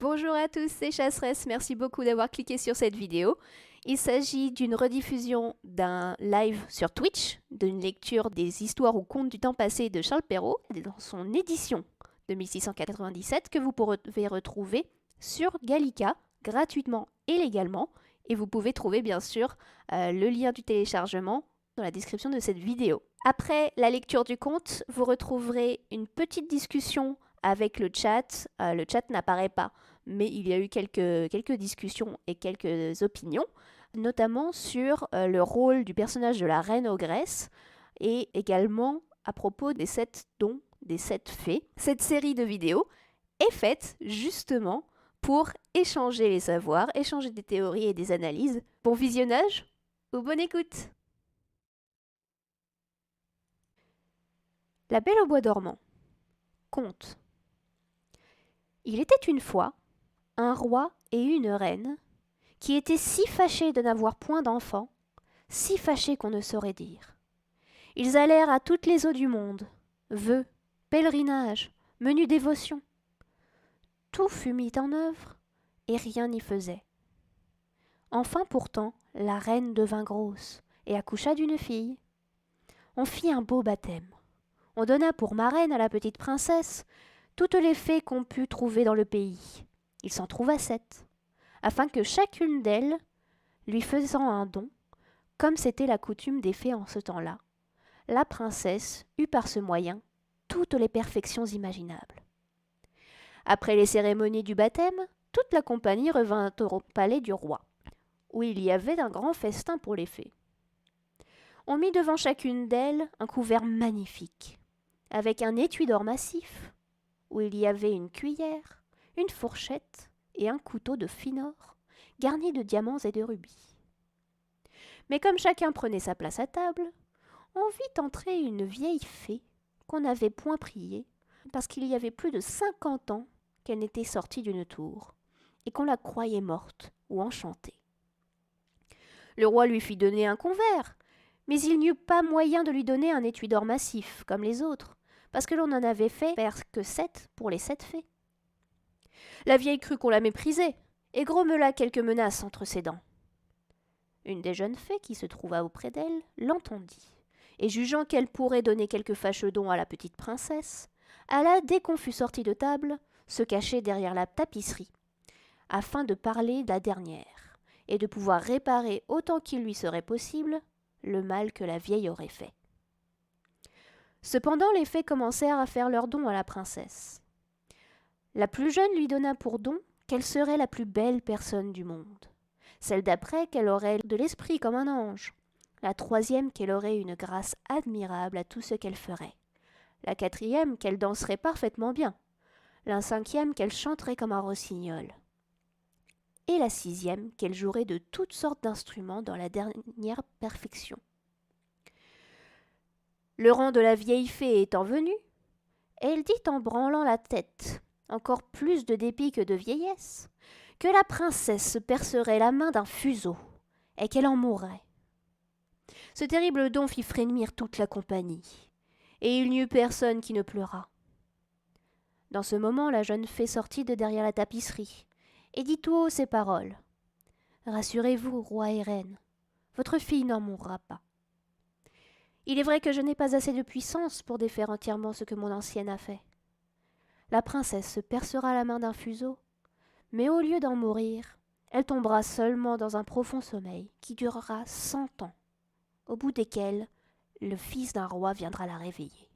Bonjour à tous, c'est Chasseresse, merci beaucoup d'avoir cliqué sur cette vidéo. Il s'agit d'une rediffusion d'un live sur Twitch, d'une lecture des histoires ou contes du temps passé de Charles Perrault, dans son édition de 1697, que vous pouvez retrouver sur Gallica, gratuitement et légalement. Et vous pouvez trouver bien sûr le lien du téléchargement dans la description de cette vidéo. Après la lecture du conte, vous retrouverez une petite discussion avec le chat. Le chat n'apparaît pas, mais il y a eu quelques discussions et quelques opinions, notamment sur le rôle du personnage de la reine ogresse et également à propos des 7 dons des 7 fées. Cette série de vidéos est faite justement pour échanger les savoirs, échanger des théories et des analyses. Bon visionnage ou bonne écoute! La Belle au bois dormant. Conte. Il était une fois un roi et une reine qui étaient si fâchés de n'avoir point d'enfants, si fâchés qu'on ne saurait dire. Ils allèrent à toutes les eaux du monde, vœux, pèlerinages, menues dévotions. Tout fut mis en œuvre, et rien n'y faisait. Enfin pourtant, la reine devint grosse, et accoucha d'une fille. On fit un beau baptême. On donna pour marraine à la petite princesse toutes les fées qu'on put trouver dans le pays. Il s'en trouva 7, afin que chacune d'elles, lui faisant un don, comme c'était la coutume des fées en ce temps-là, la princesse eut par ce moyen toutes les perfections imaginables. Après les cérémonies du baptême, toute la compagnie revint au palais du roi, où il y avait un grand festin pour les fées. On mit devant chacune d'elles un couvert magnifique, avec un étui d'or massif, où il y avait une cuillère, une fourchette et un couteau de fin or, garni de diamants et de rubis. Mais comme chacun prenait sa place à table, on vit entrer une vieille fée qu'on n'avait point priée, parce qu'il y avait plus de 50 ans qu'elle n'était sortie d'une tour, et qu'on la croyait morte ou enchantée. Le roi lui fit donner un convert, mais il n'y eut pas moyen de lui donner un étui d'or massif, comme les autres, parce que l'on n'en avait fait faire que 7 pour les 7 fées. La vieille crut qu'on la méprisait, et grommela quelques menaces entre ses dents. Une des jeunes fées qui se trouva auprès d'elle l'entendit, et jugeant qu'elle pourrait donner quelque fâcheux don à la petite princesse, alla, dès qu'on fut sorti de table, se cacher derrière la tapisserie, afin de parler de la dernière, et de pouvoir réparer autant qu'il lui serait possible le mal que la vieille aurait fait. Cependant, les fées commencèrent à faire leur don à la princesse. La plus jeune lui donna pour don qu'elle serait la plus belle personne du monde. Celle d'après qu'elle aurait de l'esprit comme un ange. La troisième qu'elle aurait une grâce admirable à tout ce qu'elle ferait. La quatrième qu'elle danserait parfaitement bien. La cinquième qu'elle chanterait comme un rossignol. Et la sixième qu'elle jouerait de toutes sortes d'instruments dans la dernière perfection. Le rang de la vieille fée étant venu, elle dit en branlant la tête, encore plus de dépit que de vieillesse, que la princesse se percerait la main d'un fuseau, et qu'elle en mourrait. Ce terrible don fit frémir toute la compagnie, et il n'y eut personne qui ne pleurât. Dans ce moment, la jeune fée sortit de derrière la tapisserie, et dit tout haut ces paroles. « Rassurez-vous, roi et reine, votre fille n'en mourra pas. Il est vrai que je n'ai pas assez de puissance pour défaire entièrement ce que mon ancienne a fait. La princesse se percera la main d'un fuseau, mais au lieu d'en mourir, elle tombera seulement dans un profond sommeil qui durera 100 ans, au bout desquels le fils d'un roi viendra la réveiller. »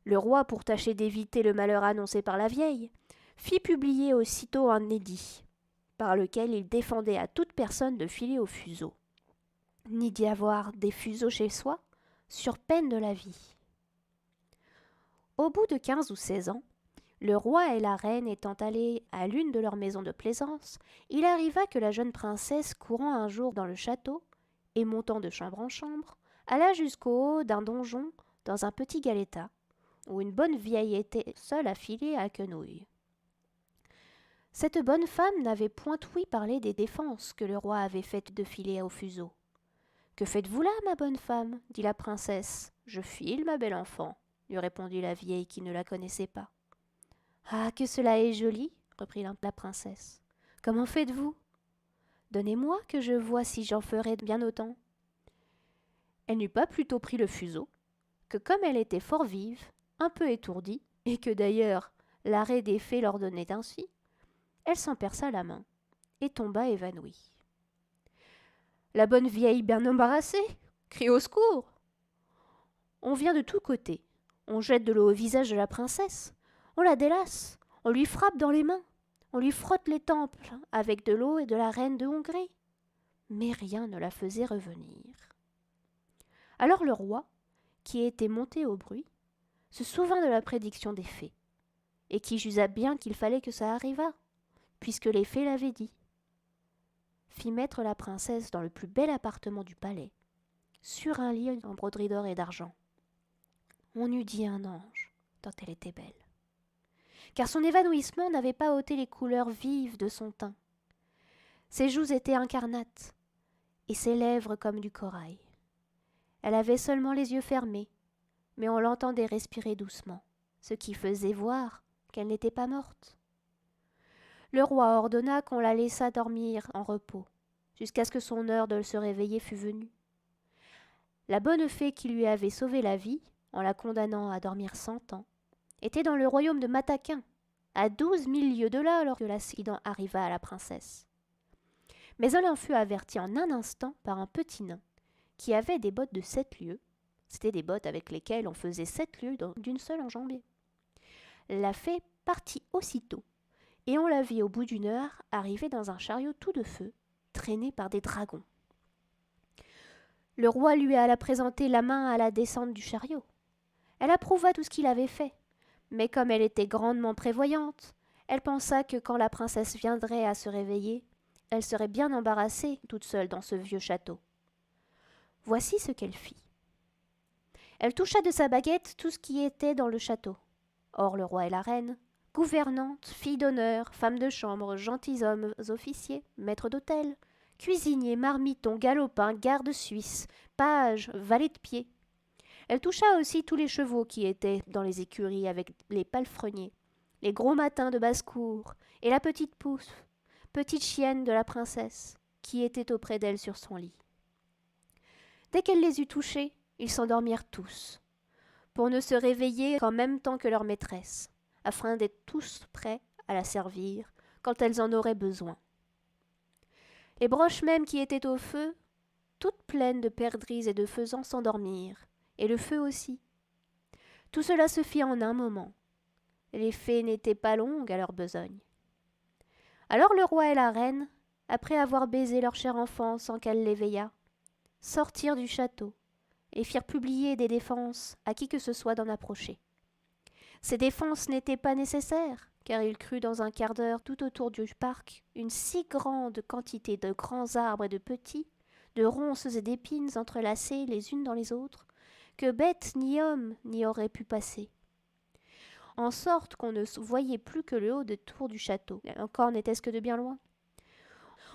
Le roi, pour tâcher d'éviter le malheur annoncé par la vieille, fit publier aussitôt un édit, par lequel il défendait à toute personne de filer au fuseau, ni d'y avoir des fuseaux chez soi, sur peine de la vie. Au bout de 15 ou 16 ans, le roi et la reine étant allés à l'une de leurs maisons de plaisance, il arriva que la jeune princesse, courant un jour dans le château, et montant de chambre en chambre, alla jusqu'au haut d'un donjon dans un petit galetas, où une bonne vieille était seule à filer à quenouille. Cette bonne femme n'avait point ouï parler des défenses que le roi avait faites de filer au fuseau. « Que faites-vous là, ma bonne femme » dit la princesse. « Je file, ma belle enfant » lui répondit la vieille qui ne la connaissait pas. « Ah, que cela est joli ! reprit la princesse. Comment faites-vous? Donnez-moi que je vois si j'en ferai bien autant. Elle n'eut pas plutôt pris le fuseau, que comme elle était fort vive, un peu étourdie, et que d'ailleurs l'arrêt des fées l'ordonnait ainsi, elle s'en perça la main, et tomba évanouie. La bonne vieille, bien embarrassée, crie au secours. On vient de tous côtés, on jette de l'eau au visage de la princesse, on la délace, on lui frappe dans les mains, on lui frotte les tempes avec de l'eau et de la reine de Hongrie. Mais rien ne la faisait revenir. Alors le roi, qui était monté au bruit, se souvint de la prédiction des fées, et qui jusa bien qu'il fallait que ça arrivât, puisque les fées l'avaient dit, fit mettre la princesse dans le plus bel appartement du palais, sur un lit en broderie d'or et d'argent. On eût dit un ange, tant elle était belle. Car son évanouissement n'avait pas ôté les couleurs vives de son teint. Ses joues étaient incarnates, et ses lèvres comme du corail. Elle avait seulement les yeux fermés, mais on l'entendait respirer doucement, ce qui faisait voir qu'elle n'était pas morte. Le roi ordonna qu'on la laissât dormir en repos, jusqu'à ce que son heure de se réveiller fût venue. La bonne fée qui lui avait sauvé la vie, en la condamnant à dormir 100 ans, était dans le royaume de Mataquin, à 12 000 lieues de là, lorsque l'accident arriva à la princesse. Mais elle en fut avertie en un instant par un petit nain, qui avait des bottes de 7 lieues. C'étaient des bottes avec lesquelles on faisait 7 lieues d'une seule enjambée. La fée partit aussitôt, et on la vit au bout d'une heure arriver dans un chariot tout de feu, traîné par des dragons. Le roi lui alla présenter la main à la descente du chariot. Elle approuva tout ce qu'il avait fait, mais comme elle était grandement prévoyante, elle pensa que quand la princesse viendrait à se réveiller, elle serait bien embarrassée toute seule dans ce vieux château. Voici ce qu'elle fit. Elle toucha de sa baguette tout ce qui était dans le château. Or le roi et la reine, gouvernantes, filles d'honneur, femmes de chambre, gentilshommes, officiers, maîtres d'hôtel, cuisiniers, marmitons, galopins, gardes suisses, pages, valets de pied. Elle toucha aussi tous les chevaux qui étaient dans les écuries avec les palefreniers, les gros matins de basse-cour, et la petite pousse, petite chienne de la princesse, qui était auprès d'elle sur son lit. Dès qu'elle les eut touchés, ils s'endormirent tous, pour ne se réveiller qu'en même temps que leur maîtresse, afin d'être tous prêts à la servir quand elles en auraient besoin. Les broches mêmes qui étaient au feu, toutes pleines de perdrix et de faisans, s'endormirent, et le feu aussi. Tout cela se fit en un moment. Les fées n'étaient pas longues à leur besogne. Alors le roi et la reine, après avoir baisé leur cher enfant sans qu'elle l'éveillât, sortirent du château et firent publier des défenses à qui que ce soit d'en approcher. Ces défenses n'étaient pas nécessaires, car il crut dans un quart d'heure tout autour du parc une si grande quantité de grands arbres et de petits, de ronces et d'épines entrelacées les unes dans les autres, que bête ni homme n'y aurait pu passer. En sorte qu'on ne voyait plus que le haut des tours du château. Encore n'était-ce que de bien loin.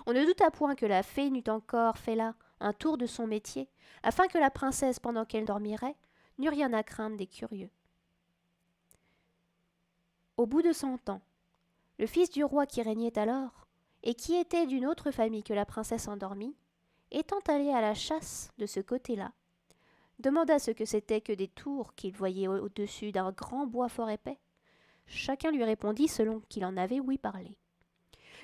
On ne douta point que la fée n'eût encore fait là un tour de son métier, afin que la princesse, pendant qu'elle dormirait, n'eût rien à craindre des curieux. Au bout de 100 ans, le fils du roi qui régnait alors, et qui était d'une autre famille que la princesse endormie, étant allé à la chasse de ce côté-là, demanda ce que c'était que des tours qu'il voyait au-dessus d'un grand bois fort épais. Chacun lui répondit selon qu'il en avait ouï parler.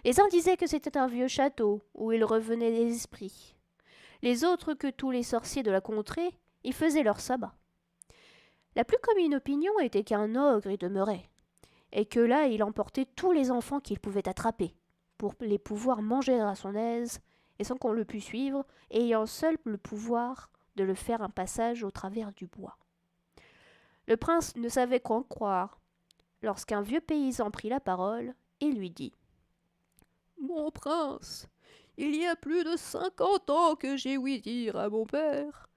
Les uns disaient que c'était un vieux château où il revenait des esprits. Les autres que tous les sorciers de la contrée y faisaient leur sabbat. La plus commune opinion était qu'un ogre y demeurait, et que là il emportait tous les enfants qu'il pouvait attraper, pour les pouvoir manger à son aise, et sans qu'on le pût suivre, ayant seul le pouvoir de le faire un passage au travers du bois. Le prince ne savait qu'en croire, lorsqu'un vieux paysan prit la parole et lui dit « Mon prince, il y a plus de 50 ans que j'ai ouï dire à mon père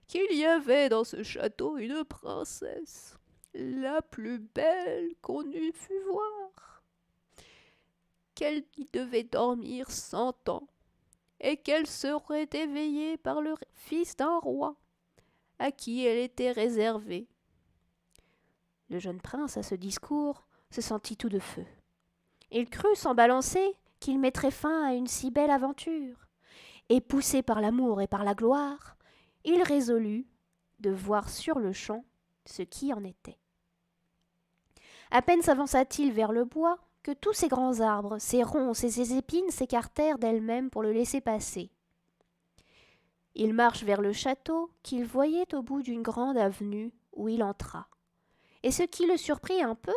qu'il y avait dans ce château une princesse, la plus belle qu'on eût pu voir, qu'elle y devait dormir 100 ans, et qu'elle serait éveillée par le fils d'un roi, à qui elle était réservée. » Le jeune prince, à ce discours, se sentit tout de feu. Il crut sans balancer qu'il mettrait fin à une si belle aventure, et poussé par l'amour et par la gloire, il résolut de voir sur-le-champ ce qui en était. À peine s'avança-t-il vers le bois que tous ces grands arbres, ces ronces et ces épines s'écartèrent d'elles-mêmes pour le laisser passer. Il marche vers le château qu'il voyait au bout d'une grande avenue où il entra. Et ce qui le surprit un peu,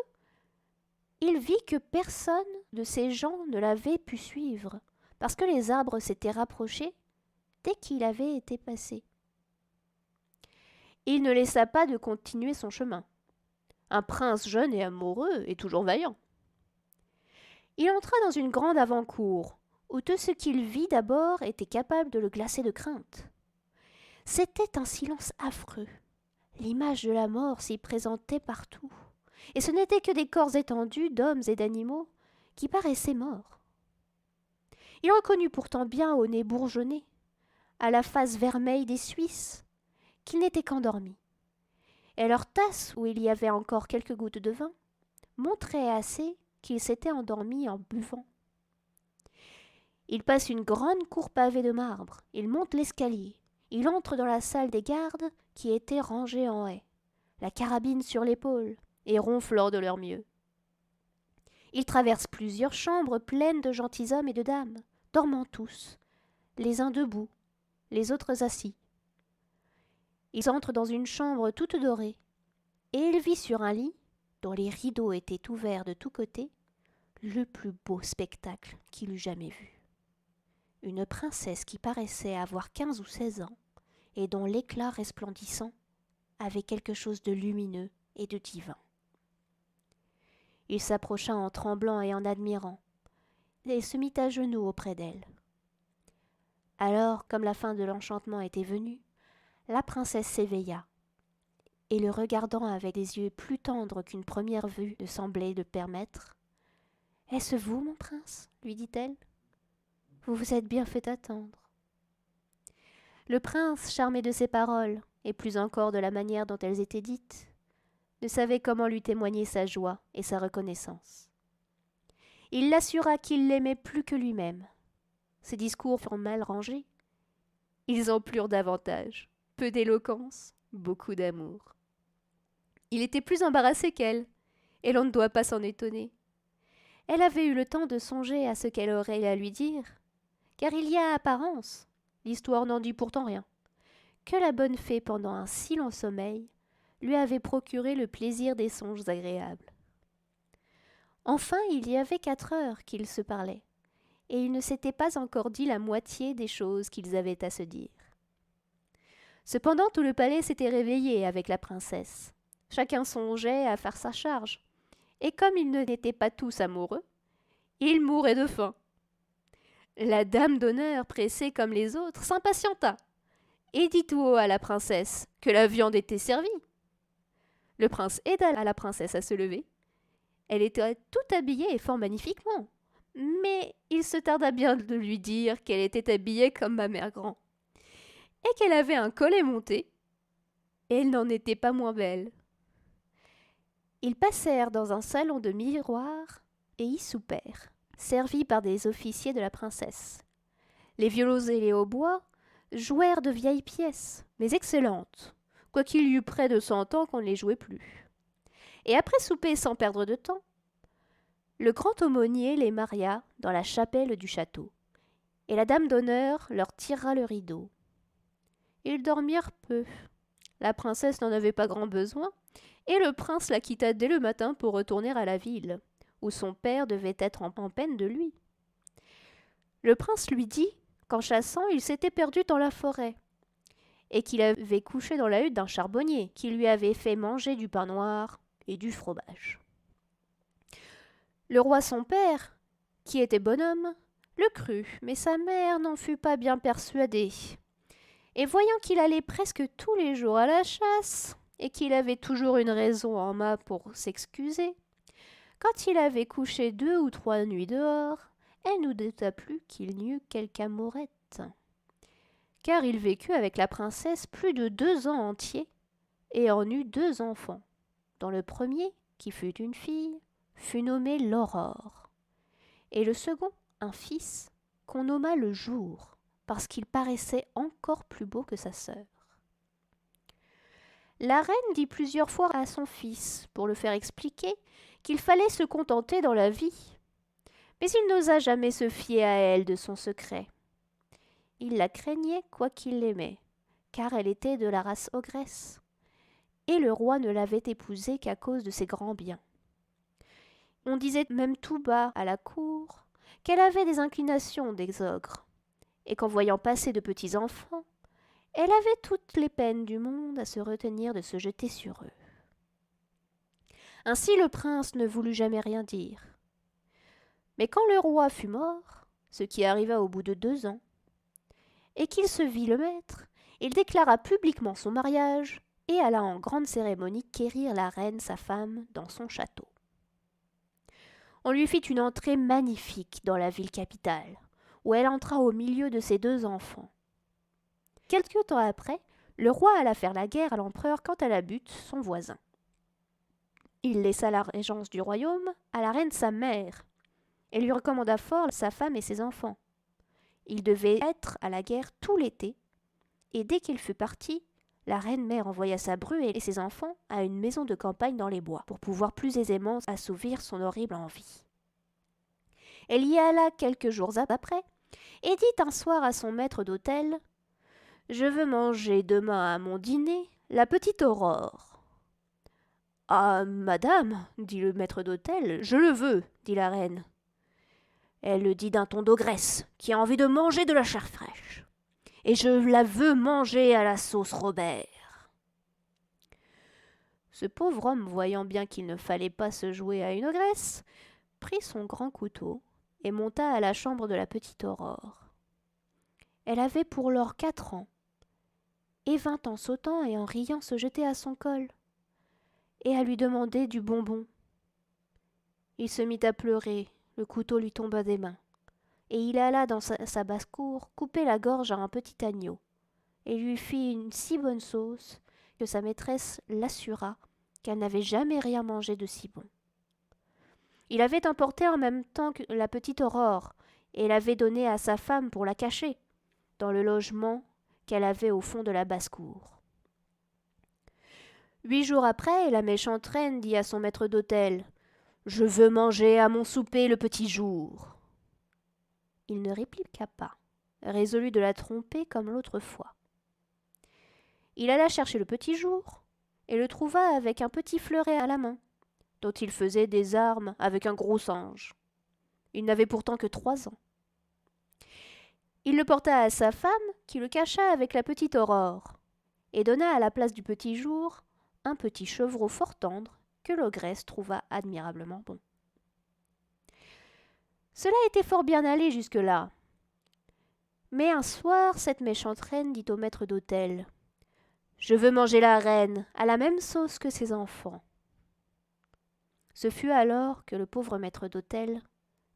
il vit que personne de ces gens ne l'avait pu suivre, parce que les arbres s'étaient rapprochés dès qu'il avait été passé. Il ne laissa pas de continuer son chemin. Un prince jeune et amoureux est toujours vaillant. Il entra dans une grande avant-cour, où tout ce qu'il vit d'abord était capable de le glacer de crainte. C'était un silence affreux. L'image de la mort s'y présentait partout, et ce n'étaient que des corps étendus d'hommes et d'animaux qui paraissaient morts. Il reconnut pourtant bien au nez bourgeonné, à la face vermeille des Suisses, qu'ils n'étaient qu'endormis, et leur tasse où il y avait encore quelques gouttes de vin montrait assez qu'ils s'étaient endormis en buvant. Il passe une grande cour pavée de marbre, il monte l'escalier, il entre dans la salle des gardes qui étaient rangés en haie, la carabine sur l'épaule, et ronflant de leur mieux. Il traverse plusieurs chambres pleines de gentilshommes et de dames, dormant tous, les uns debout, les autres assis. Il entre dans une chambre toute dorée, et il vit sur un lit, dont les rideaux étaient ouverts de tous côtés, le plus beau spectacle qu'il eût jamais vu. Une princesse qui paraissait avoir 15 ou 16 ans, et dont l'éclat resplendissant avait quelque chose de lumineux et de divin. Il s'approcha en tremblant et en admirant, et se mit à genoux auprès d'elle. Alors, comme la fin de l'enchantement était venue, la princesse s'éveilla, et le regardant avec des yeux plus tendres qu'une première vue ne semblait le permettre. « Est-ce vous, mon prince ?» lui dit-elle. « Vous vous êtes bien fait attendre. » Le prince, charmé de ces paroles, et plus encore de la manière dont elles étaient dites, ne savait comment lui témoigner sa joie et sa reconnaissance. Il l'assura qu'il l'aimait plus que lui-même. Ses discours furent mal rangés. Ils en plurent davantage. Peu d'éloquence, beaucoup d'amour. Il était plus embarrassé qu'elle, et l'on ne doit pas s'en étonner. Elle avait eu le temps de songer à ce qu'elle aurait à lui dire, car il y a apparence, l'histoire n'en dit pourtant rien, que la bonne fée, pendant un si long sommeil, lui avait procuré le plaisir des songes agréables. Enfin, il y avait 4 heures qu'ils se parlaient, et ils ne s'étaient pas encore dit la moitié des choses qu'ils avaient à se dire. Cependant, tout le palais s'était réveillé avec la princesse. Chacun songeait à faire sa charge, et comme ils n'étaient pas tous amoureux, ils mouraient de faim. La dame d'honneur, pressée comme les autres, s'impatienta, et dit tout haut à la princesse que la viande était servie. Le prince aida la princesse à se lever. Elle était tout habillée et fort magnifiquement, mais il se tarda bien de lui dire qu'elle était habillée comme ma mère grand, et qu'elle avait un collet monté, et elle n'en était pas moins belle. Ils passèrent dans un salon de miroirs et y soupèrent, servis par des officiers de la princesse. Les violoncelles et les hautbois jouèrent de vieilles pièces, mais excellentes, quoiqu'il y eût près de 100 ans qu'on ne les jouait plus. Et après souper sans perdre de temps, le grand aumônier les maria dans la chapelle du château, et la dame d'honneur leur tira le rideau. Ils dormirent peu. La princesse n'en avait pas grand besoin, et le prince la quitta dès le matin pour retourner à la ville, où son père devait être en peine de lui. Le prince lui dit qu'en chassant, il s'était perdu dans la forêt, et qu'il avait couché dans la hutte d'un charbonnier, qui lui avait fait manger du pain noir et du fromage. Le roi son père, qui était bonhomme, le crut, mais sa mère n'en fut pas bien persuadée. Et voyant qu'il allait presque tous les jours à la chasse, et qu'il avait toujours une raison en main pour s'excuser, quand il avait couché 2 ou 3 nuits dehors, elle ne douta plus qu'il n'y eût quelque amourette. Car il vécut avec la princesse plus de 2 ans entiers, et en eut 2 enfants, dont le premier, qui fut une fille, fut nommé l'Aurore, et le second un fils qu'on nomma le Jour, parce qu'il paraissait encore plus beau que sa sœur. La reine dit plusieurs fois à son fils, pour le faire expliquer, qu'il fallait se contenter dans la vie. Mais il n'osa jamais se fier à elle de son secret. Il la craignait quoiqu'il l'aimait, car elle était de la race ogresse, et le roi ne l'avait épousée qu'à cause de ses grands biens. On disait même tout bas à la cour qu'elle avait des inclinations des ogres, et qu'en voyant passer de petits enfants, elle avait toutes les peines du monde à se retenir de se jeter sur eux. Ainsi le prince ne voulut jamais rien dire. Mais quand le roi fut mort, ce qui arriva au bout de 2 ans, et qu'il se vit le maître, il déclara publiquement son mariage et alla en grande cérémonie quérir la reine sa femme dans son château. On lui fit une entrée magnifique dans la ville capitale, où elle entra au milieu de ses 2 enfants. Quelque temps après, le roi alla faire la guerre à l'empereur Cantalabute, son voisin. Il laissa la régence du royaume à la reine sa mère, et lui recommanda fort sa femme et ses enfants. Il devait être à la guerre tout l'été, et dès qu'il fut parti, la reine mère envoya sa bru et ses enfants à une maison de campagne dans les bois, pour pouvoir plus aisément assouvir son horrible envie. Elle y alla quelques jours après, et dit un soir à son maître d'hôtel « Je veux manger demain à mon dîner la petite Aurore. »« Ah, madame, dit le maître d'hôtel, je le veux, dit la reine. Elle le dit d'un ton d'ogresse, qui a envie de manger de la chair fraîche. Et je la veux manger à la sauce Robert. Ce pauvre homme, voyant bien qu'il ne fallait pas se jouer à une ogresse, prit son grand couteau et monta à la chambre de la petite Aurore. Elle avait pour lors 4 ans, et vint en sautant et en riant se jeter à son col, et à lui demander du bonbon. Il se mit à pleurer, le couteau lui tomba des mains, et il alla dans sa basse-cour couper la gorge à un petit agneau, et lui fit une si bonne sauce que sa maîtresse l'assura qu'elle n'avait jamais rien mangé de si bon. Il avait emporté en même temps que la petite Aurore, et l'avait donnée à sa femme pour la cacher, dans le logement qu'elle avait au fond de la basse-cour. 8 jours après, la méchante reine dit à son maître d'hôtel « Je veux manger à mon souper le petit jour. » Il ne répliqua pas, résolu de la tromper comme l'autre fois. Il alla chercher le petit jour, et le trouva avec un petit fleuret à la main, dont il faisait des armes avec un gros singe. Il n'avait pourtant que 3 ans. Il le porta à sa femme, qui le cacha avec la petite Aurore, et donna à la place du petit jour un petit chevreau fort tendre que l'ogresse trouva admirablement bon. Cela était fort bien allé jusque-là. Mais un soir, cette méchante reine dit au maître d'hôtel « Je veux manger la reine à la même sauce que ses enfants. » Ce fut alors que le pauvre maître d'hôtel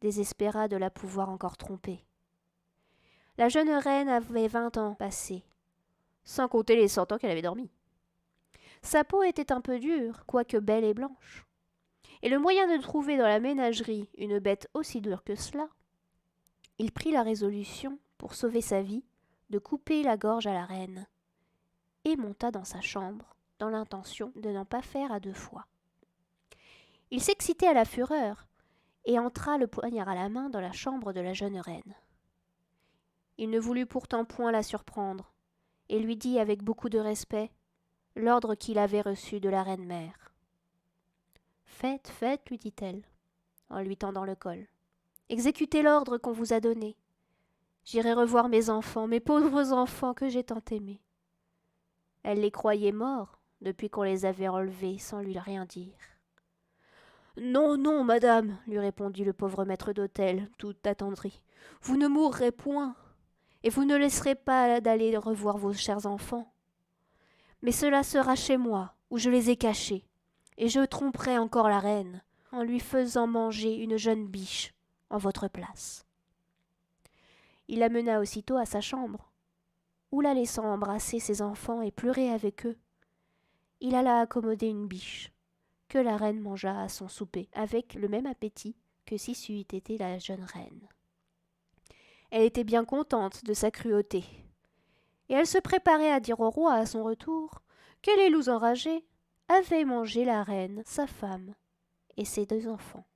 désespéra de la pouvoir encore tromper. La jeune reine avait 20 ans passés, sans compter les 100 ans qu'elle avait dormi. Sa peau était un peu dure, quoique belle et blanche. Et le moyen de trouver dans la ménagerie une bête aussi dure que cela, il prit la résolution, pour sauver sa vie, de couper la gorge à la reine, et monta dans sa chambre, dans l'intention de n'en pas faire à 2 fois. Il s'excitait à la fureur, et entra le poignard à la main dans la chambre de la jeune reine. Il ne voulut pourtant point la surprendre, et lui dit avec beaucoup de respect l'ordre qu'il avait reçu de la reine-mère. « Faites, faites, lui dit-elle, en lui tendant le col. Exécutez l'ordre qu'on vous a donné. J'irai revoir mes enfants, mes pauvres enfants que j'ai tant aimés. » Elle les croyait morts depuis qu'on les avait enlevés sans lui rien dire. « Non, non, madame, lui répondit le pauvre maître d'hôtel, tout attendri. Vous ne mourrez point, et vous ne laisserez pas d'aller revoir vos chers enfants. Mais cela sera chez moi, où je les ai cachés, et je tromperai encore la reine, en lui faisant manger une jeune biche en votre place. » Il la mena aussitôt à sa chambre, où la laissant embrasser ses enfants et pleurer avec eux, il alla accommoder une biche, que la reine mangea à son souper avec le même appétit que si c'eût été la jeune reine. Elle était bien contente de sa cruauté, et elle se préparait à dire au roi à son retour que les loups enragés avaient mangé la reine, sa femme et ses 2 enfants.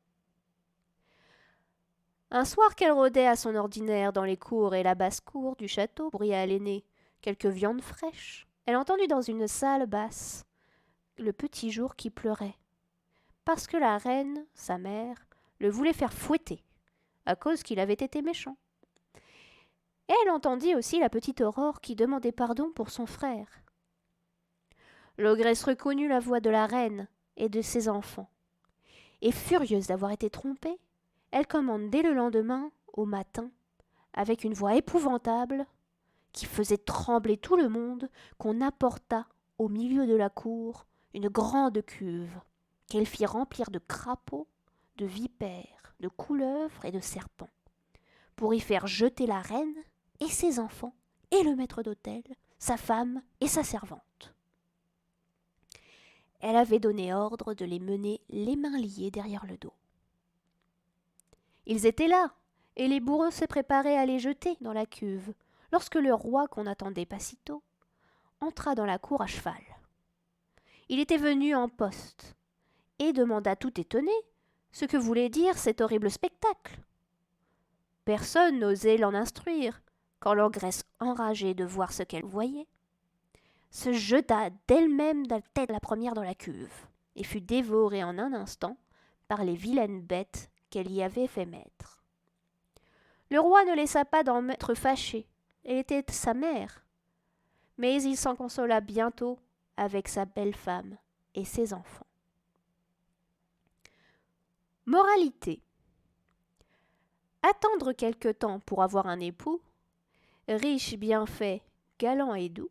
Un soir qu'elle rôdait à son ordinaire dans les cours et la basse-cour du château pour y aléner quelques viandes fraîches, elle entendit dans une salle basse le petit jour qui pleurait, parce que la reine, sa mère, le voulait faire fouetter, à cause qu'il avait été méchant. Et elle entendit aussi la petite Aurore qui demandait pardon pour son frère. L'ogresse reconnut la voix de la reine et de ses enfants, et furieuse d'avoir été trompée, elle commande dès le lendemain, au matin, avec une voix épouvantable, qui faisait trembler tout le monde, qu'on apporta au milieu de la cour une grande cuve, qu'elle fit remplir de crapauds, de vipères, de couleuvres et de serpents, pour y faire jeter la reine et ses enfants, et le maître d'hôtel, sa femme et sa servante. Elle avait donné ordre de les mener les mains liées derrière le dos. Ils étaient là, et les bourreaux se préparaient à les jeter dans la cuve, lorsque le roi, qu'on n'attendait pas si tôt, entra dans la cour à cheval. Il était venu en poste, et demanda tout étonné ce que voulait dire cet horrible spectacle. Personne n'osait l'en instruire, quand l'ogresse, enragée de voir ce qu'elle voyait, se jeta d'elle-même la tête la première dans la cuve, et fut dévorée en un instant par les vilaines bêtes qu'elle y avait fait mettre. Le roi ne laissa pas d'en être fâché, elle était sa mère, mais il s'en consola bientôt avec sa belle femme et ses enfants. Moralité. Attendre quelque temps pour avoir un époux, riche, bien fait, galant et doux,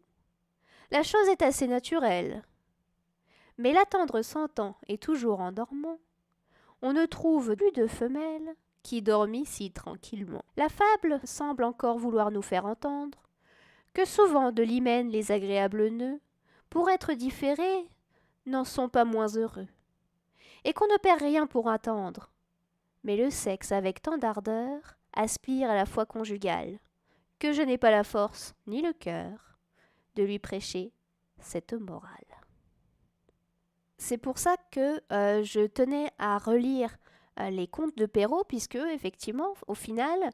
la chose est assez naturelle. Mais l'attendre 100 ans et toujours en dormant, on ne trouve plus de femelle qui dormit si tranquillement. La fable semble encore vouloir nous faire entendre que souvent de l'hymen les agréables nœuds, pour être différés, n'en sont pas moins heureux, et qu'on ne perd rien pour attendre, mais le sexe avec tant d'ardeur aspire à la foi conjugale, que je n'ai pas la force ni le cœur de lui prêcher cette morale. C'est pour ça que je tenais à relire les contes de Perrault, puisque effectivement, au final,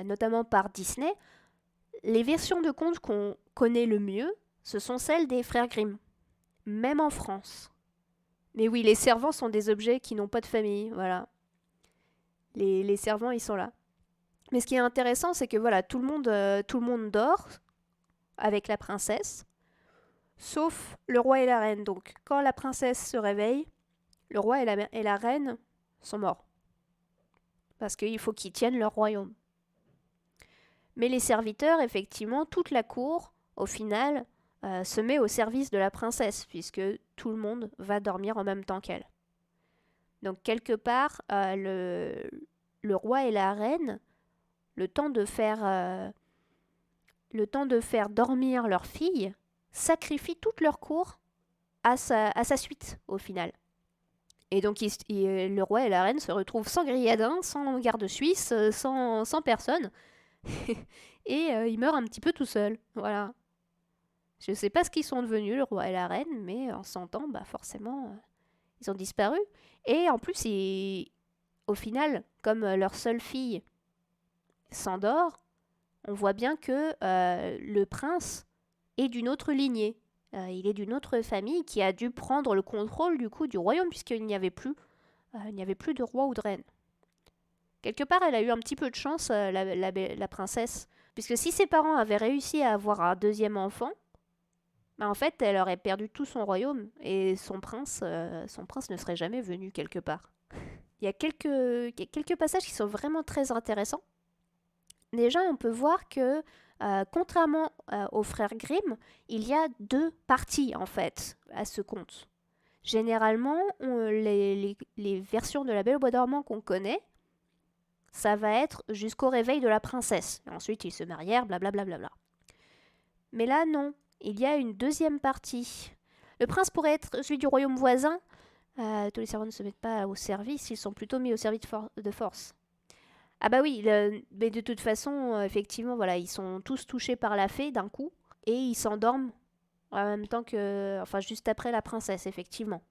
notamment par Disney, les versions de contes qu'on connaît le mieux, ce sont celles des frères Grimm, même en France. Mais oui, les servants sont des objets qui n'ont pas de famille, voilà. Les servants, ils sont là. Mais ce qui est intéressant, c'est que voilà, tout le monde dort avec la princesse, sauf le roi et la reine. Donc, quand la princesse se réveille, le roi et la reine sont morts. Parce qu'il faut qu'ils tiennent leur royaume. Mais les serviteurs, effectivement, toute la cour, au final, se met au service de la princesse, puisque tout le monde va dormir en même temps qu'elle. Donc, quelque part, le roi et la reine, le temps de faire dormir leur fille, sacrifient toute leur cour à sa suite, au final. Et donc, le roi et la reine se retrouvent sans grilladin, sans garde suisse, sans personne. Et ils meurent un petit peu tout seuls. Voilà. Je ne sais pas ce qu'ils sont devenus, le roi et la reine, mais en 100 ans, bah forcément, ils ont disparu. Et en plus, au final, comme leur seule fille s'endort, on voit bien que le prince est d'une autre lignée. Il est d'une autre famille qui a dû prendre le contrôle du coup du royaume, puisqu'il n'y avait plus de roi ou de reine. Quelque part, elle a eu un petit peu de chance, la princesse, puisque si ses parents avaient réussi à avoir un deuxième enfant, bah en fait, elle aurait perdu tout son royaume, et son prince ne serait jamais venu quelque part. Il y a quelques passages qui sont vraiment très intéressants. Déjà, on peut voir que, contrairement aux frères Grimm, il y a 2 parties, en fait, à ce conte. Généralement, les versions de La Belle au bois dormant qu'on connaît, ça va être jusqu'au réveil de la princesse. Et ensuite, ils se marièrent, blablabla. Mais là, non. Il y a une deuxième partie. Le prince pourrait être celui du royaume voisin, Tous les servants ne se mettent pas au service, ils sont plutôt mis au service de force. Ah bah oui, mais de toute façon, effectivement, voilà, ils sont tous touchés par la fée d'un coup, et ils s'endorment en même temps que... Enfin, juste après la princesse, effectivement.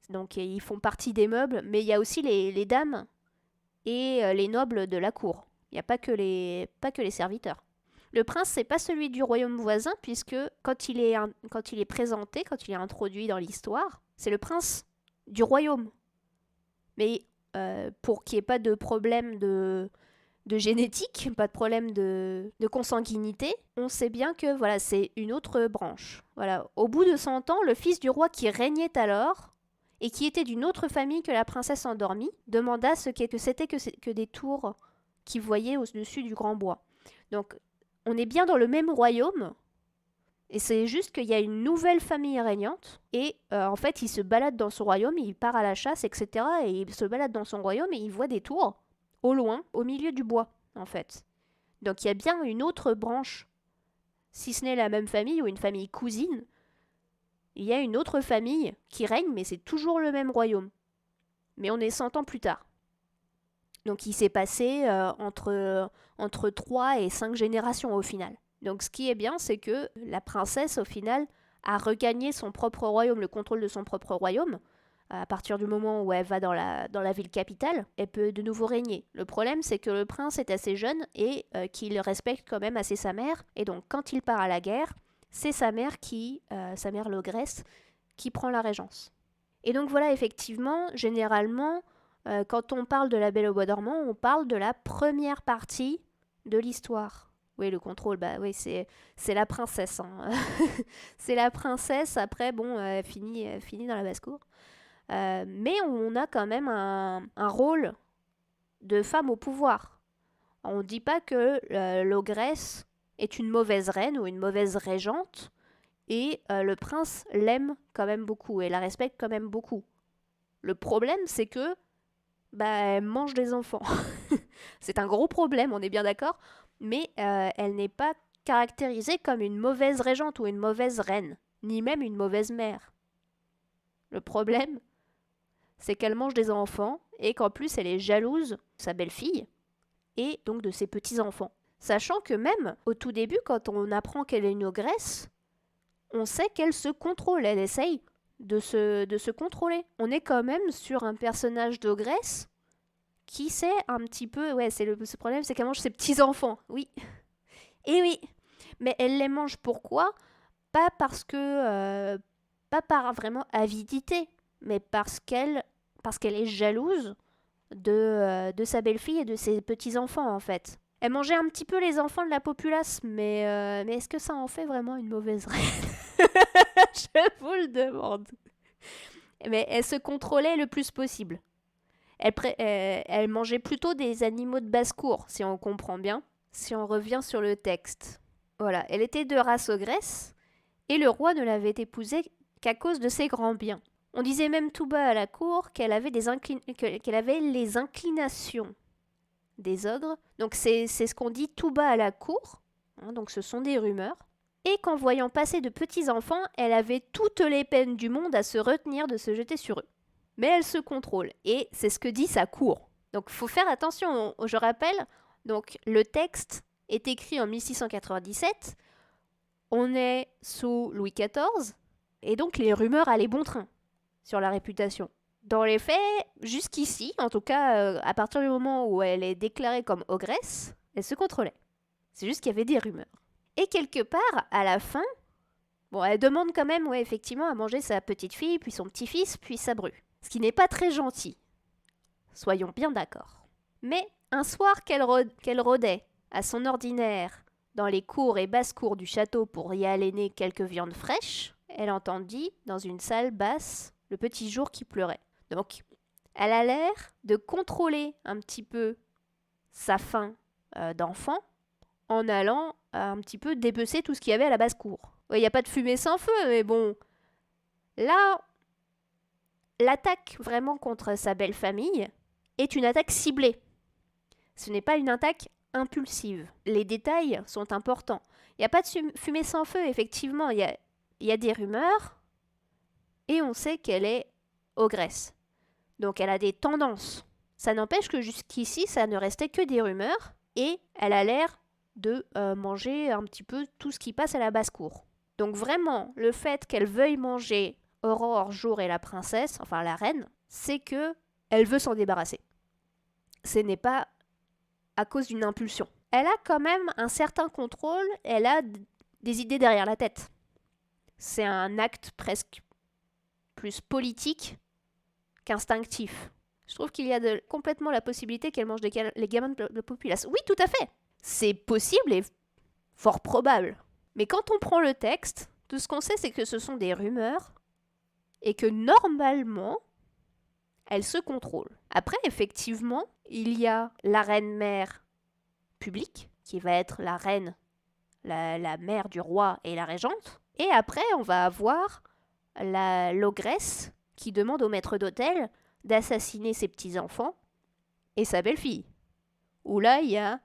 Donc ils font partie des meubles, mais il y a aussi les dames et les nobles de la cour. Il n'y a pas que les serviteurs. Le prince, c'est pas celui du royaume voisin, puisque quand il est présenté, quand il est introduit dans l'histoire, c'est le prince du royaume. Mais pour qu'il n'y ait pas de problème de génétique, pas de problème de consanguinité, on sait bien que voilà, c'est une autre branche. Voilà. Au bout de 100 ans, le fils du roi qui régnait alors, et qui était d'une autre famille que la princesse endormie, demanda ce que c'était que des tours qu'il voyait au-dessus du grand bois. Donc, on est bien dans le même royaume, et c'est juste qu'il y a une nouvelle famille régnante, et en fait, il se balade dans son royaume, il part à la chasse, etc., et il se balade dans son royaume, et il voit des tours, au loin, au milieu du bois, en fait. Donc il y a bien une autre branche, si ce n'est la même famille ou une famille cousine, il y a une autre famille qui règne, mais c'est toujours le même royaume. Mais on est 100 ans plus tard. Donc il s'est passé entre 3 et 5 générations au final. Donc ce qui est bien, c'est que la princesse, au final, a regagné son propre royaume, le contrôle de son propre royaume. À partir du moment où elle va dans la ville capitale, elle peut de nouveau régner. Le problème, c'est que le prince est assez jeune et qu'il respecte quand même assez sa mère. Et donc, quand il part à la guerre, c'est sa mère sa mère l'ogresse, qui prend la régence. Et donc voilà, effectivement, généralement, quand on parle de La Belle au bois dormant, on parle de la première partie de l'histoire. Oui, le contrôle, bah oui, c'est la princesse. Hein. C'est la princesse, après, bon, elle finit dans la basse-cour. Mais on a quand même un rôle de femme au pouvoir. On ne dit pas que l'ogresse est une mauvaise reine ou une mauvaise régente, et le prince l'aime quand même beaucoup et la respecte quand même beaucoup. Le problème, c'est que elle mange des enfants. C'est un gros problème, on est bien d'accord, mais elle n'est pas caractérisée comme une mauvaise régente ou une mauvaise reine, ni même une mauvaise mère. Le problème, c'est qu'elle mange des enfants et qu'en plus elle est jalouse de sa belle-fille et donc de ses petits-enfants. Sachant que même au tout début, quand on apprend qu'elle est une ogresse, on sait qu'elle se contrôle, elle essaye de se contrôler. On est quand même sur un personnage d'ogresse qui sait un petit peu... Ouais, ce problème, c'est qu'elle mange ses petits-enfants, oui. Et oui, mais elle les mange pourquoi? Pas parce que... pas par vraiment avidité, mais parce qu'elle est jalouse de sa belle-fille et de ses petits-enfants, en fait. Elle mangeait un petit peu les enfants de la populace, mais est-ce que ça en fait vraiment une mauvaise reine? Je vous le demande. Mais elle se contrôlait le plus possible. Elle mangeait plutôt des animaux de basse-cour, si on comprend bien, si on revient sur le texte. Voilà, elle était de race ogresse, et le roi ne l'avait épousée qu'à cause de ses grands biens. On disait même tout bas à la cour qu'elle avait, qu'elle avait les inclinations des ogres. Donc c'est ce qu'on dit tout bas à la cour, hein, donc ce sont des rumeurs. Et qu'en voyant passer de petits enfants, elle avait toutes les peines du monde à se retenir de se jeter sur eux. Mais elle se contrôle, et c'est ce que dit sa cour. Donc faut faire attention, je rappelle, donc le texte est écrit en 1697, on est sous Louis XIV, et donc les rumeurs allaient bon train sur la réputation. Dans les faits, jusqu'ici, en tout cas à partir du moment où elle est déclarée comme ogresse, elle se contrôlait. C'est juste qu'il y avait des rumeurs. Et quelque part, à la fin, bon, elle demande quand même, ouais, effectivement, à manger sa petite fille, puis son petit-fils, puis sa bru. Ce qui n'est pas très gentil. Soyons bien d'accord. Mais un soir qu'elle rôdait à son ordinaire dans les cours et basses-cours du château pour y aléner quelques viandes fraîches, elle entendit, dans une salle basse, le petit jour qui pleurait. Donc, elle a l'air de contrôler un petit peu sa faim d'enfant en allant un petit peu dépecer tout ce qu'il y avait à la basse-cour. Il n'y a pas de fumée sans feu, mais bon. Là, l'attaque vraiment contre sa belle famille est une attaque ciblée. Ce n'est pas une attaque impulsive. Les détails sont importants. Il n'y a pas de fumée sans feu, effectivement. Il y a des rumeurs et on sait qu'elle est ogresse. Donc elle a des tendances. Ça n'empêche que jusqu'ici, ça ne restait que des rumeurs, et elle a l'air de manger un petit peu tout ce qui passe à la basse-cour. Donc vraiment, le fait qu'elle veuille manger Aurore, Jour et la princesse, enfin la reine, c'est que elle veut s'en débarrasser. Ce n'est pas à cause d'une impulsion. Elle a quand même un certain contrôle, elle a des idées derrière la tête. C'est un acte presque plus politique qu'instinctif. Je trouve qu'il y a complètement la possibilité qu'elle mange les gamins de la populace. Oui, tout à fait. C'est possible et fort probable. Mais quand on prend le texte, tout ce qu'on sait, c'est que ce sont des rumeurs et que normalement, elle se contrôle. Après, effectivement, il y a la reine-mère publique, qui va être la reine, la mère du roi et la régente. Et après, on va avoir l'ogresse qui demande au maître d'hôtel d'assassiner ses petits-enfants et sa belle-fille. Où là, il y a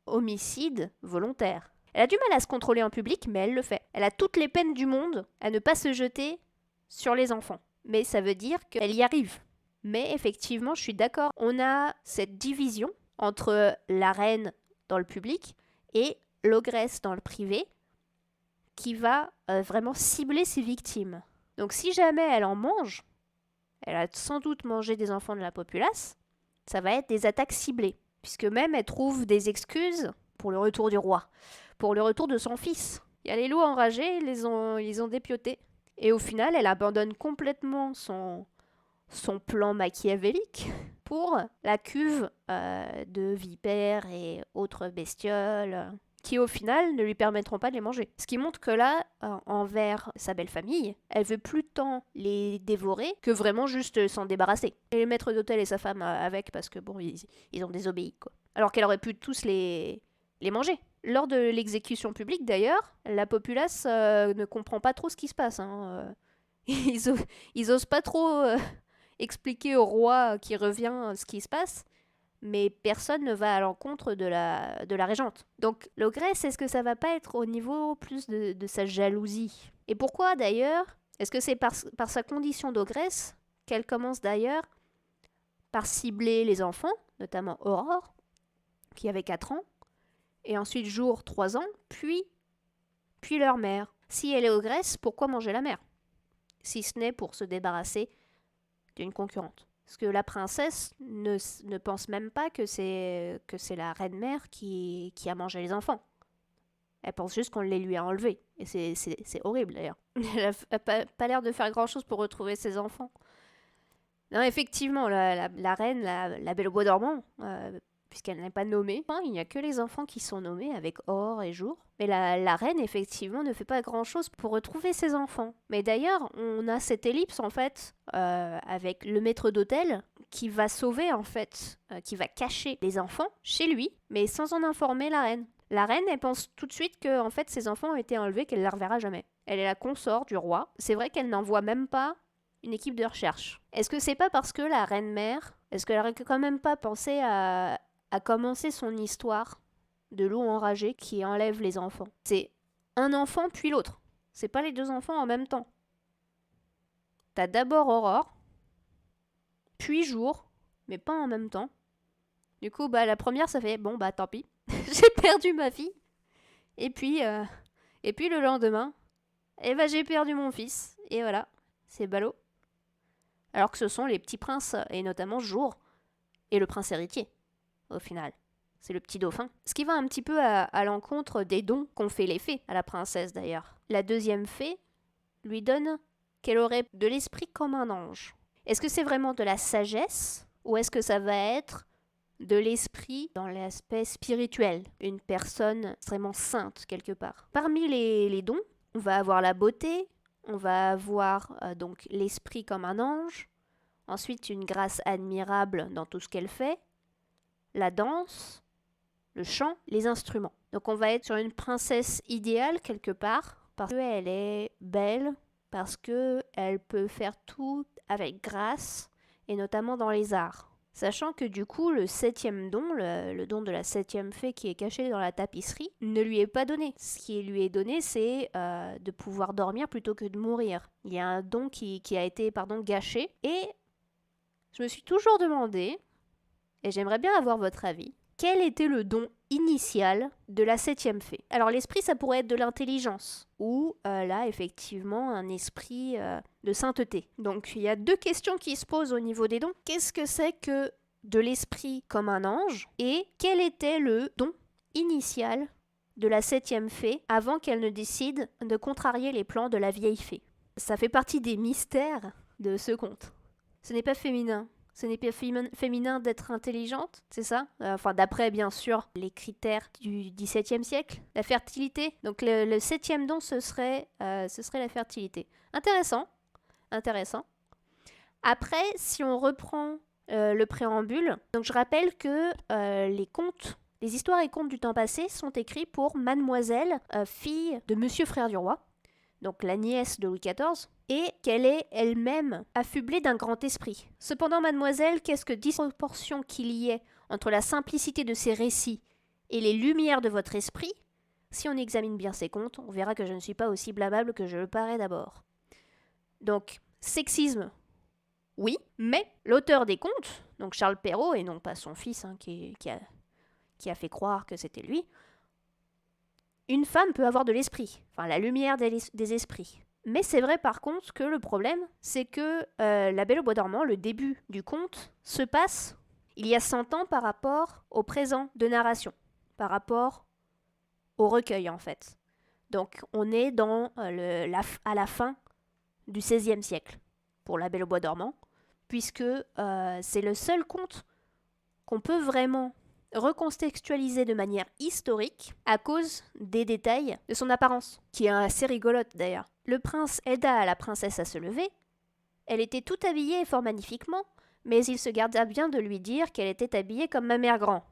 homicide volontaire. Elle a du mal à se contrôler en public, mais elle le fait. Elle a toutes les peines du monde à ne pas se jeter sur les enfants. Mais ça veut dire qu'elle y arrive. Mais effectivement, je suis d'accord, on a cette division entre la reine dans le public et l'ogresse dans le privé qui va vraiment cibler ses victimes. Donc si jamais elle en mange, elle a sans doute mangé des enfants de la populace, ça va être des attaques ciblées. Puisque même elle trouve des excuses pour le retour du roi, pour le retour de son fils. Il y a les loups enragés, ils ont dépioté. Et au final, elle abandonne complètement son plan machiavélique pour la cuve de vipères et autres bestioles qui au final ne lui permettront pas de les manger. Ce qui montre que là, envers sa belle famille, elle veut plus tant les dévorer que vraiment juste s'en débarrasser. Et le maître d'hôtel et sa femme avec parce que bon, ils ont désobéi quoi. Alors qu'elle aurait pu tous les manger. Lors de l'exécution publique d'ailleurs, la populace ne comprend pas trop ce qui se passe. Ils osent pas trop expliquer au roi qui revient ce qui se passe, mais personne ne va à l'encontre de la régente. Donc l'ogresse, est-ce que ça va pas être au niveau plus de sa jalousie? Et pourquoi d'ailleurs? Est-ce que c'est par sa condition d'ogresse qu'elle commence d'ailleurs par cibler les enfants, notamment Aurore, qui avait 4 ans, et ensuite Jour, 3 ans, puis leur mère? Si elle est ogresse, pourquoi manger la mère? Si ce n'est pour se débarrasser d'une concurrente. Parce que la princesse ne pense même pas que c'est la reine-mère qui a mangé les enfants. Elle pense juste qu'on les lui a enlevés. Et c'est horrible d'ailleurs. Elle n'a pas l'air de faire grand-chose pour retrouver ses enfants. Non, effectivement, la reine, la belle au bois dormant, puisqu'elle n'est pas nommée, il n'y a que les enfants qui sont nommés avec Aurore et Jour. Mais la reine, effectivement, ne fait pas grand-chose pour retrouver ses enfants. Mais d'ailleurs, on a cette ellipse, en fait, avec le maître d'hôtel qui va sauver, en fait, qui va cacher les enfants chez lui, mais sans en informer la reine. La reine, elle pense tout de suite que, en fait, ses enfants ont été enlevés, qu'elle ne les reverra jamais. Elle est la consort du roi. C'est vrai qu'elle n'envoie même pas une équipe de recherche. Est-ce que c'est pas parce que la reine-mère, est-ce qu'elle aurait quand même pas pensé à commencer son histoire de loup enragé qui enlève les enfants? C'est un enfant puis l'autre. C'est pas les 2 enfants en même temps. T'as d'abord Aurore, puis Jour, mais pas en même temps. Du coup, la première, ça fait bon, tant pis, j'ai perdu ma fille. Et puis le lendemain, j'ai perdu mon fils. Et voilà, c'est ballot. Alors que ce sont les petits princes, et notamment Jour, et le prince héritier, au final. C'est le petit dauphin. Ce qui va un petit peu à l'encontre des dons qu'ont fait les fées à la princesse d'ailleurs. La deuxième fée lui donne qu'elle aurait de l'esprit comme un ange. Est-ce que c'est vraiment de la sagesse ou est-ce que ça va être de l'esprit dans l'aspect spirituel? Une personne extrêmement sainte quelque part. Parmi les dons, on va avoir la beauté, on va avoir donc l'esprit comme un ange, ensuite une grâce admirable dans tout ce qu'elle fait, la danse, le chant, les instruments. Donc on va être sur une princesse idéale quelque part, parce qu'elle est belle, parce qu'elle peut faire tout avec grâce, et notamment dans les arts. Sachant que du coup, le 7e don, le don de la 7e fée qui est caché dans la tapisserie, ne lui est pas donné. Ce qui lui est donné, c'est de pouvoir dormir plutôt que de mourir. Il y a un don qui a été gâché, et je me suis toujours demandé, et j'aimerais bien avoir votre avis, quel était le don initial de la 7e fée? Alors l'esprit, ça pourrait être de l'intelligence, ou là, effectivement, un esprit de sainteté. Donc il y a 2 questions qui se posent au niveau des dons. Qu'est-ce que c'est que de l'esprit comme un ange? Et quel était le don initial de la 7e fée avant qu'elle ne décide de contrarier les plans de la vieille fée? Ça fait partie des mystères de ce conte. Ce n'est pas féminin. Ce n'est pas féminin d'être intelligente, c'est ça? Enfin, d'après, bien sûr, les critères du XVIIe siècle. La fertilité. Donc, le 7e don, ce serait la fertilité. Intéressant. Intéressant. Après, si on reprend le préambule, donc je rappelle que les histoires et contes du temps passé sont écrits pour Mademoiselle, fille de Monsieur Frère du Roi, donc la nièce de Louis XIV, et qu'elle est elle-même affublée d'un grand esprit. Cependant, mademoiselle, qu'est-ce que disproportion qu'il y ait entre la simplicité de ces récits et les lumières de votre esprit? Si on examine bien ces contes, on verra que je ne suis pas aussi blâmable que je le parais d'abord. Donc, sexisme, oui, mais l'auteur des contes, donc Charles Perrault, et non pas son fils qui a fait croire que c'était lui, une femme peut avoir de l'esprit, enfin la lumière des esprits. Mais c'est vrai par contre que le problème, c'est que La Belle au bois dormant, le début du conte, se passe il y a 100 ans par rapport au présent de narration, par rapport au recueil en fait. Donc on est à la fin du XVIe siècle pour La Belle au bois dormant, puisque c'est le seul conte qu'on peut vraiment recontextualisé de manière historique à cause des détails de son apparence, qui est assez rigolote d'ailleurs. Le prince aida la princesse à se lever. Elle était toute habillée et fort magnifiquement, mais il se garda bien de lui dire qu'elle était habillée comme ma mère grand,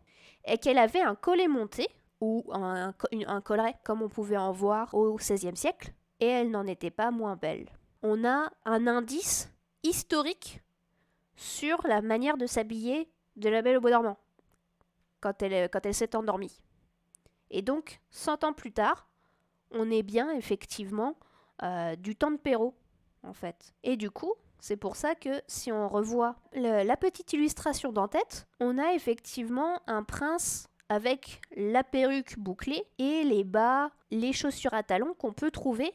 et qu'elle avait un collet monté, ou un collet comme on pouvait en voir au XVIe siècle, et elle n'en était pas moins belle. On a un indice historique sur la manière de s'habiller de la Belle au bois dormant quand elle s'est endormie. Et donc, 100 ans plus tard, on est bien effectivement du temps de Perrault, en fait. Et du coup, c'est pour ça que si on revoit la petite illustration d'en-tête, on a effectivement un prince avec la perruque bouclée et les bas, les chaussures à talons qu'on peut trouver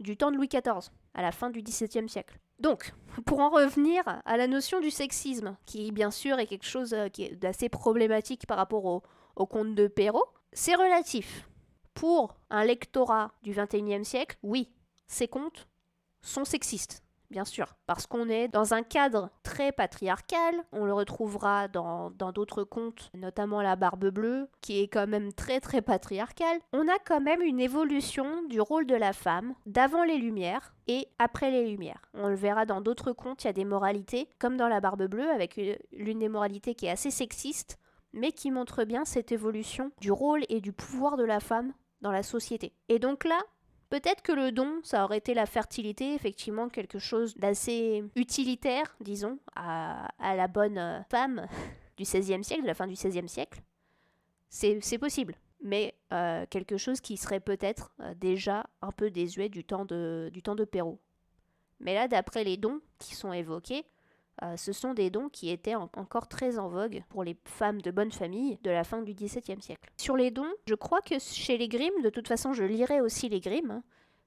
du temps de Louis XIV, à la fin du XVIIe siècle. Donc, pour en revenir à la notion du sexisme, qui bien sûr est quelque chose qui est d'assez problématique par rapport au conte de Perrault, c'est relatif. Pour un lectorat du XXIe siècle, oui, ces contes sont sexistes, bien sûr, parce qu'on est dans un cadre très patriarcal, on le retrouvera dans d'autres contes, notamment La Barbe Bleue, qui est quand même très très patriarcal. On a quand même une évolution du rôle de la femme d'avant les Lumières et après les Lumières. On le verra dans d'autres contes, il y a des moralités, comme dans La Barbe Bleue, avec l'une des moralités qui est assez sexiste, mais qui montre bien cette évolution du rôle et du pouvoir de la femme dans la société. Et donc là, peut-être que le don, ça aurait été la fertilité, effectivement, quelque chose d'assez utilitaire, disons, à la bonne femme du XVIe siècle, de la fin du XVIe siècle. C'est possible, mais quelque chose qui serait peut-être déjà un peu désuet du temps de Perrault. Mais là, d'après les dons qui sont évoqués, ce sont des dons qui étaient encore très en vogue pour les femmes de bonne famille de la fin du XVIIe siècle. Sur les dons, je crois que chez les Grimm, de toute façon je lirai aussi les Grimm,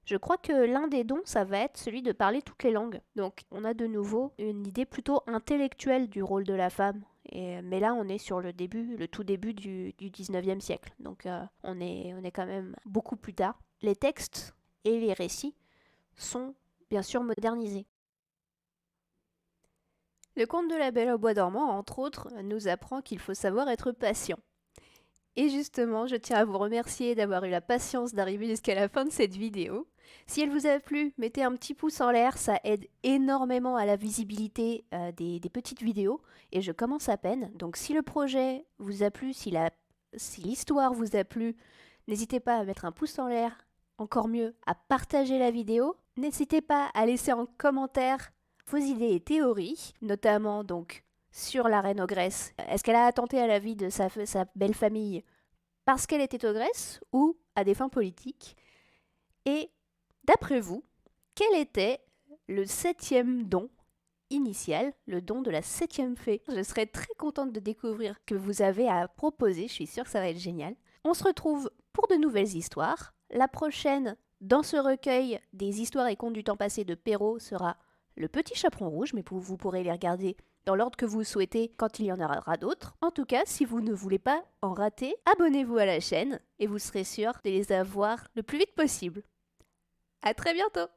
je crois que l'un des dons, ça va être celui de parler toutes les langues. Donc on a de nouveau une idée plutôt intellectuelle du rôle de la femme. Mais là, on est sur le tout début du XIXe siècle. Donc on est quand même beaucoup plus tard. Les textes et les récits sont bien sûr modernisés. Le conte de la Belle au bois dormant, entre autres, nous apprend qu'il faut savoir être patient. Et justement, je tiens à vous remercier d'avoir eu la patience d'arriver jusqu'à la fin de cette vidéo. Si elle vous a plu, mettez un petit pouce en l'air, ça aide énormément à la visibilité des petites vidéos. Et je commence à peine, donc si le projet vous a plu, si l'histoire vous a plu, n'hésitez pas à mettre un pouce en l'air, encore mieux à partager la vidéo. N'hésitez pas à laisser en commentaire vos idées et théories, notamment donc sur la reine ogresse. Est-ce qu'elle a attenté à la vie de sa belle famille parce qu'elle était ogresse ou à des fins politiques? Et d'après vous, quel était le 7e don initial, le don de la 7e fée. Je serais très contente de découvrir ce que vous avez à proposer, je suis sûre que ça va être génial. On se retrouve pour de nouvelles histoires. La prochaine, dans ce recueil des histoires et contes du temps passé de Perrault, sera Le Petit Chaperon Rouge, mais vous pourrez les regarder dans l'ordre que vous souhaitez quand il y en aura d'autres. En tout cas, si vous ne voulez pas en rater, abonnez-vous à la chaîne et vous serez sûr de les avoir le plus vite possible. À très bientôt!